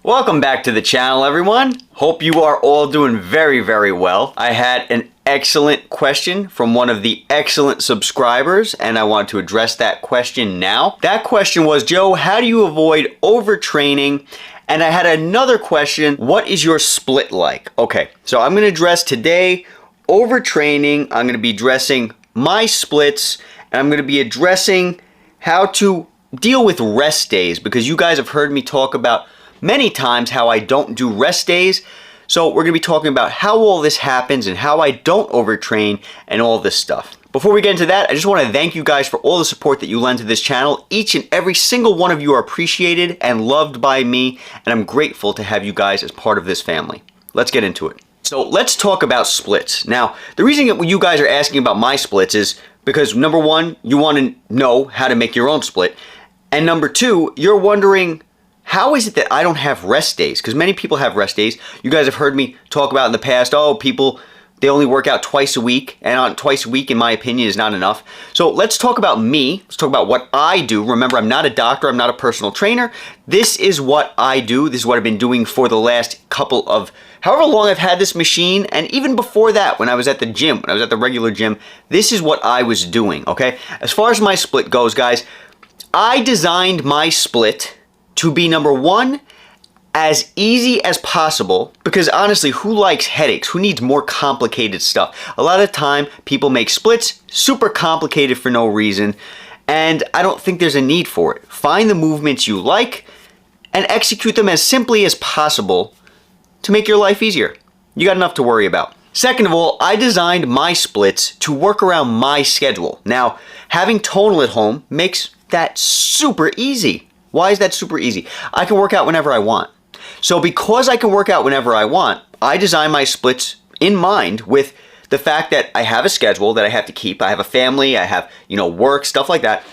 Welcome back to the channel, everyone. Hope you are all doing very, very well. I had an excellent question from one of the excellent subscribers, and I want to address that question now. That question was, Joe, how do you avoid overtraining? And I had another question, what is your split like? Okay, so I'm gonna address today overtraining. I'm gonna be addressing my splits, and I'm gonna be addressing how to deal with rest days, because you guys have heard me talk about many times how I don't do rest days. So we're going to be talking about how all this happens and how I don't overtrain and all this stuff. Before we get into that, I just want to thank you guys for all the support that you lend to this channel. Each and every single one of you are appreciated and loved by me, and I'm grateful to have you guys as part of this family. Let's get into it. So let's talk about splits. Now, the reason that you guys are asking about my splits is because number one, you want to know how to make your own split. And number two, you're wondering, how is it that I don't have rest days? Because many people have rest days. You guys have heard me talk about in the past, oh, people, they only work out twice a week. And on twice a week, in my opinion, is not enough. So let's talk about me. Let's talk about what I do. Remember, I'm not a doctor. I'm not a personal trainer. This is what I do. This is what I've been doing for the last couple of, however long I've had this machine. And even before that, when I was at the gym, when I was at the regular gym, this is what I was doing, okay? As far as my split goes, guys, I designed my split to be, number one, as easy as possible, because honestly, who likes headaches? Who needs more complicated stuff? A lot of time, people make splits super complicated for no reason, and I don't think there's a need for it. Find the movements you like and execute them as simply as possible to make your life easier. You got enough to worry about. Second of all, I designed my splits to work around my schedule. Now, having Tonal at home makes that super easy. Why is that super easy? I can work out whenever I want. So because I can work out whenever I want, I design my splits in mind with the fact that I have a schedule that I have to keep. I have a family, I have, work, stuff like that.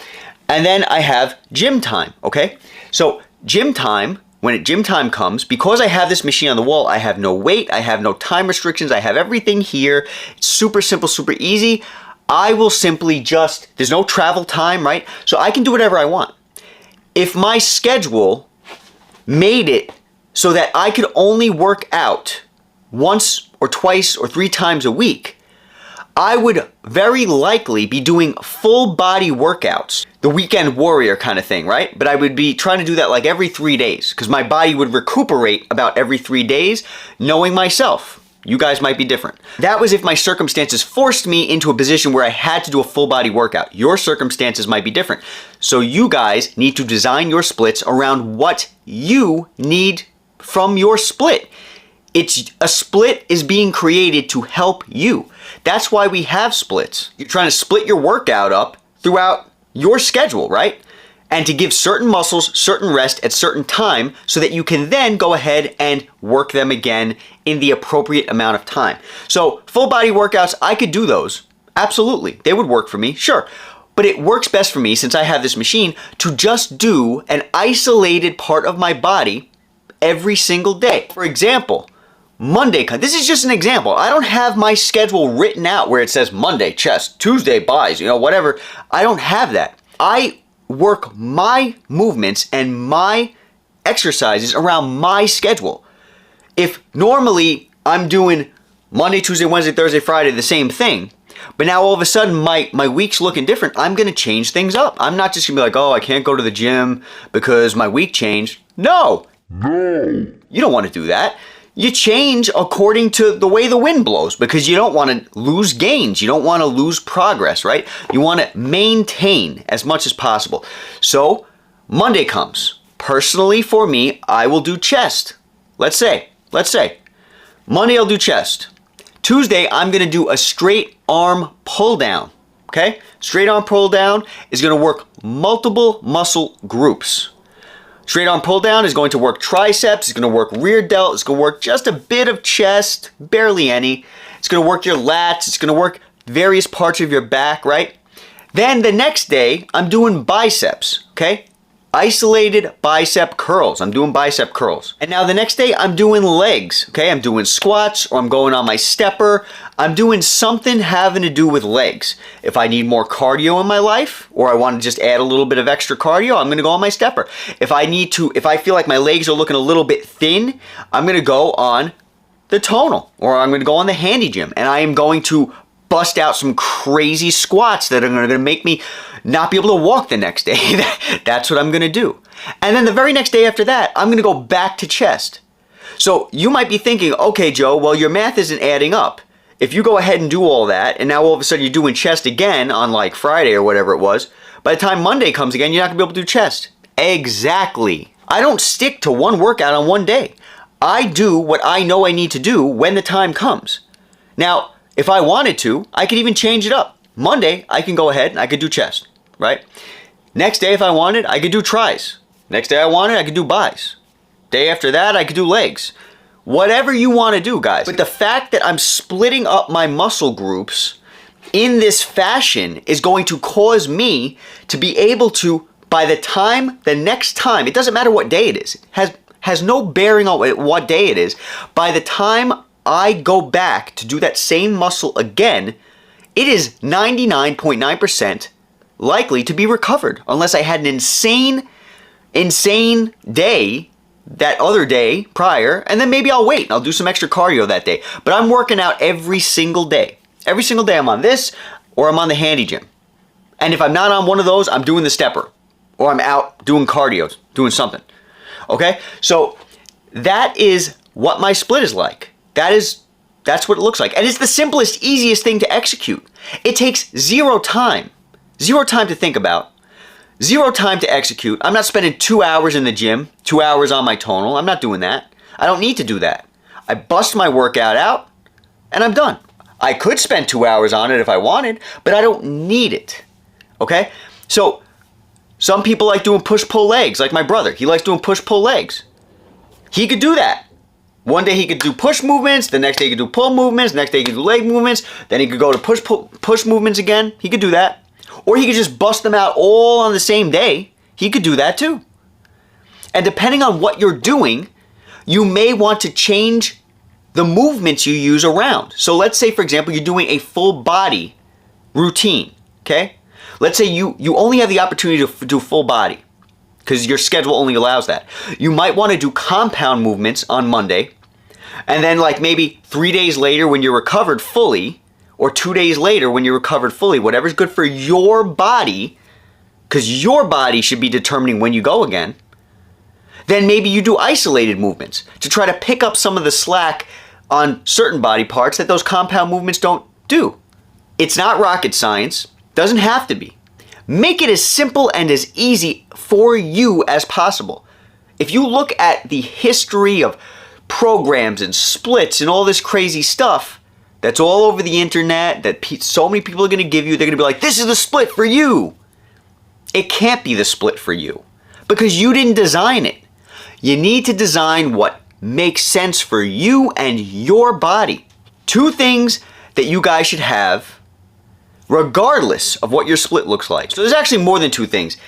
And then I have gym time, okay? So gym time, when gym time comes, because I have this machine on the wall, I have no weight, I have no time restrictions, I have everything here. It's super simple, super easy. I will simply there's no travel time, right? So I can do whatever I want. If my schedule made it so that I could only work out once or twice or 3 times a week, I would very likely be doing full body workouts, the weekend warrior kind of thing, right? But I would be trying to do that like every 3 days, because my body would recuperate about every 3 days, knowing myself. You guys might be different. That was if my circumstances forced me into a position where I had to do a full body workout. Your circumstances might be different. So you guys need to design your splits around what you need from your split. A split is being created to help you. That's why we have splits. You're trying to split your workout up throughout your schedule, right? And to give certain muscles certain rest at certain time so that you can then go ahead and work them again in the appropriate amount of time. So full body workouts, I could do those. Absolutely. They would work for me, sure. But it works best for me, since I have this machine, to just do an isolated part of my body every single day. For example, Monday, this is just an example. I don't have my schedule written out where it says Monday chest, Tuesday buys, whatever. I don't have that. I work my movements and my exercises around my schedule. If normally I'm doing Monday, Tuesday, Wednesday, Thursday, Friday, the same thing, but now all of a sudden my week's looking different, I'm going to change things up. I'm not just going to be like, oh, I can't go to the gym because my week changed. No. You don't want to do that. You change according to the way the wind blows, because you don't want to lose gains. You don't want to lose progress, right? You want to maintain as much as possible. So Monday comes. Personally, for me, I will do chest. Let's say, Monday I'll do chest. Tuesday, I'm going to do a straight arm pull down, okay? Straight arm pull down is going to work multiple muscle groups. Straight arm pull down is going to work triceps, it's going to work rear delt, it's going to work just a bit of chest, barely any. It's going to work your lats, it's going to work various parts of your back, right? Then the next day, I'm doing biceps, okay? isolated bicep curls. I'm doing bicep curls. And now the next day I'm doing legs, okay? I'm doing squats, or I'm going on my stepper. I'm doing something having to do with legs. If I need more cardio in my life, or I want to just add a little bit of extra cardio, I'm gonna go on my stepper. If I feel like my legs are looking a little bit thin, I'm gonna go on the Tonal, or I'm gonna go on the Handy Gym, and I am going to bust out some crazy squats that are gonna make me not be able to walk the next day. That's what I'm gonna do. And then the very next day after that, I'm gonna go back to chest. So you might be thinking, okay, Joe, well, your math isn't adding up. If you go ahead and do all that, and now all of a sudden you're doing chest again on like Friday or whatever it was, by the time Monday comes again, you're not gonna be able to do chest. Exactly. I don't stick to one workout on one day. I do what I know I need to do when the time comes. Now, if I wanted to, I could even change it up. Monday, I can go ahead and I could do chest, right? Next day, if I wanted, I could do tris. Next day I wanted, I could do bis. Day after that, I could do legs. Whatever you want to do, guys. But the fact that I'm splitting up my muscle groups in this fashion is going to cause me to be able to, by the next time, it doesn't matter what day it is, it has no bearing on what day it is, by the time I go back to do that same muscle again, it is 99.9% likely to be recovered, unless I had an insane day that other day prior, and then maybe I'll wait and I'll do some extra cardio that day. But I'm working out every single day. Every single day I'm on this, or I'm on the Handy Gym. And if I'm not on one of those, I'm doing the stepper, or I'm out doing cardio, doing something. Okay? So that is what my split is like. That's what it looks like. And it's the simplest, easiest thing to execute. It takes zero time to think about, zero time to execute. I'm not spending 2 hours in the gym, 2 hours on my Tonal. I'm not doing that. I don't need to do that. I bust my workout out and I'm done. I could spend 2 hours on it if I wanted, but I don't need it. Okay? So some people like doing push-pull legs, like my brother. He likes doing push-pull legs. He could do that. One day he could do push movements, the next day he could do pull movements, the next day he could do leg movements, then he could go to push movements again. He could do that. Or he could just bust them out all on the same day. He could do that too. And depending on what you're doing, you may want to change the movements you use around. So let's say, for example, you're doing a full body routine, okay? Let's say you only have the opportunity to do full body, because your schedule only allows that. You might want to do compound movements on Monday, and then like maybe 3 days later when you're recovered fully, or 2 days later when you're recovered fully, whatever's good for your body, because your body should be determining when you go again, then maybe you do isolated movements to try to pick up some of the slack on certain body parts that those compound movements don't do. It's not rocket science, doesn't have to be. Make it as simple and as easy for you as possible. If you look at the history of programs and splits and all this crazy stuff that's all over the internet that so many people are going to give you, they're going to be like, this is the split for you. It can't be the split for you because you didn't design it. You need to design what makes sense for you and your body. 2 things that you guys should have regardless of what your split looks like. So there's actually more than 2 things.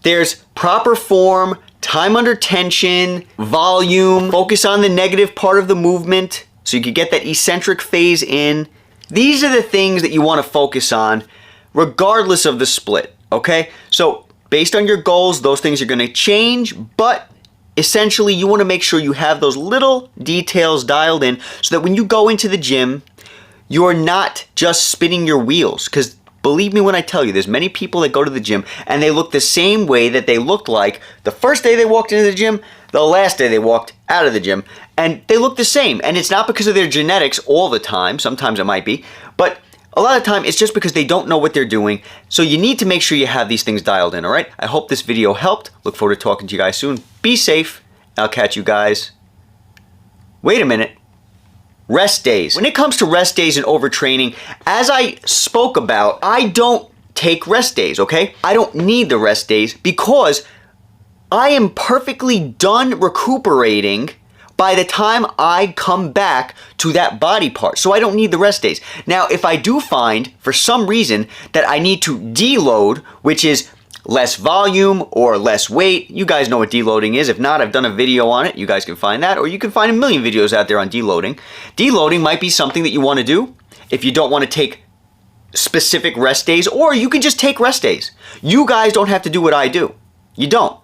There's proper form, time under tension, volume, focus on the negative part of the movement so you can get that eccentric phase in. These are the things that you want to focus on regardless of the split, okay? So based on your goals, those things are going to change, but essentially you want to make sure you have those little details dialed in so that when you go into the gym, you're not just spinning your wheels. Because believe me when I tell you, there's many people that go to the gym and they look the same way that they looked like the first day they walked into the gym, the last day they walked out of the gym, and they look the same. And it's not because of their genetics all the time. Sometimes it might be, but a lot of time it's just because they don't know what they're doing. So you need to make sure you have these things dialed in, all right? I hope this video helped. Look forward to talking to you guys soon. Be safe. I'll catch you guys. Wait a minute. Rest days. When it comes to rest days and overtraining, as I spoke about, I don't take rest days, okay? I don't need the rest days because I am perfectly done recuperating by the time I come back to that body part. So I don't need the rest days. Now, if I do find, for some reason, that I need to deload, which is less volume or less weight. You guys know what deloading is. If not, I've done a video on it. You guys can find that, or you can find a million videos out there on deloading. Deloading might be something that you want to do if you don't want to take specific rest days, or you can just take rest days. You guys don't have to do what I do. You don't.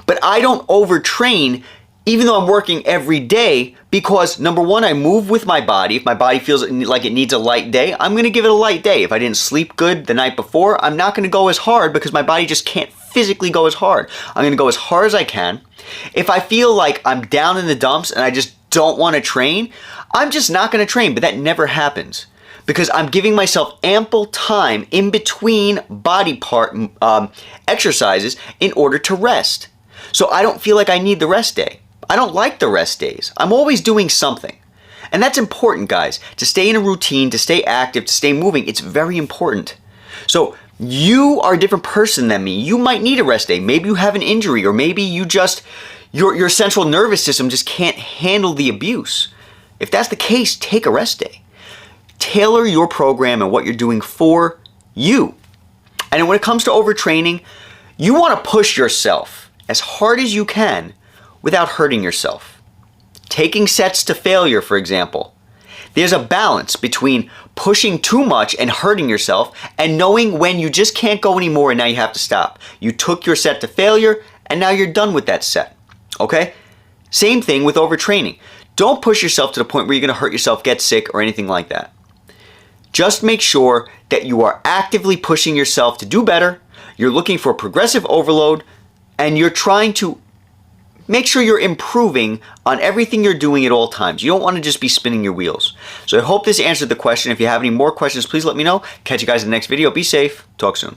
But I don't overtrain even though I'm working every day, because number one, I move with my body. If my body feels like it needs a light day, I'm going to give it a light day. If I didn't sleep good the night before, I'm not going to go as hard because my body just can't physically go as hard. I'm going to go as hard as I can. If I feel like I'm down in the dumps and I just don't want to train, I'm just not going to train, but that never happens because I'm giving myself ample time in between body part exercises in order to rest. So I don't feel like I need the rest day. I don't like the rest days. I'm always doing something. And that's important, guys. To stay in a routine, to stay active, to stay moving, it's very important. So you are a different person than me. You might need a rest day. Maybe you have an injury, or maybe you just, your central nervous system just can't handle the abuse. If that's the case, take a rest day. Tailor your program and what you're doing for you. And when it comes to overtraining, you want to push yourself as hard as you can without hurting yourself. Taking sets to failure, for example. There's a balance between pushing too much and hurting yourself and knowing when you just can't go anymore and now you have to stop. You took your set to failure and now you're done with that set. Okay? Same thing with overtraining. Don't push yourself to the point where you're going to hurt yourself, get sick, or anything like that. Just make sure that you are actively pushing yourself to do better, you're looking for progressive overload, and you're trying to make sure you're improving on everything you're doing at all times. You don't want to just be spinning your wheels. So I hope this answered the question. If you have any more questions, please let me know. Catch you guys in the next video. Be safe. Talk soon.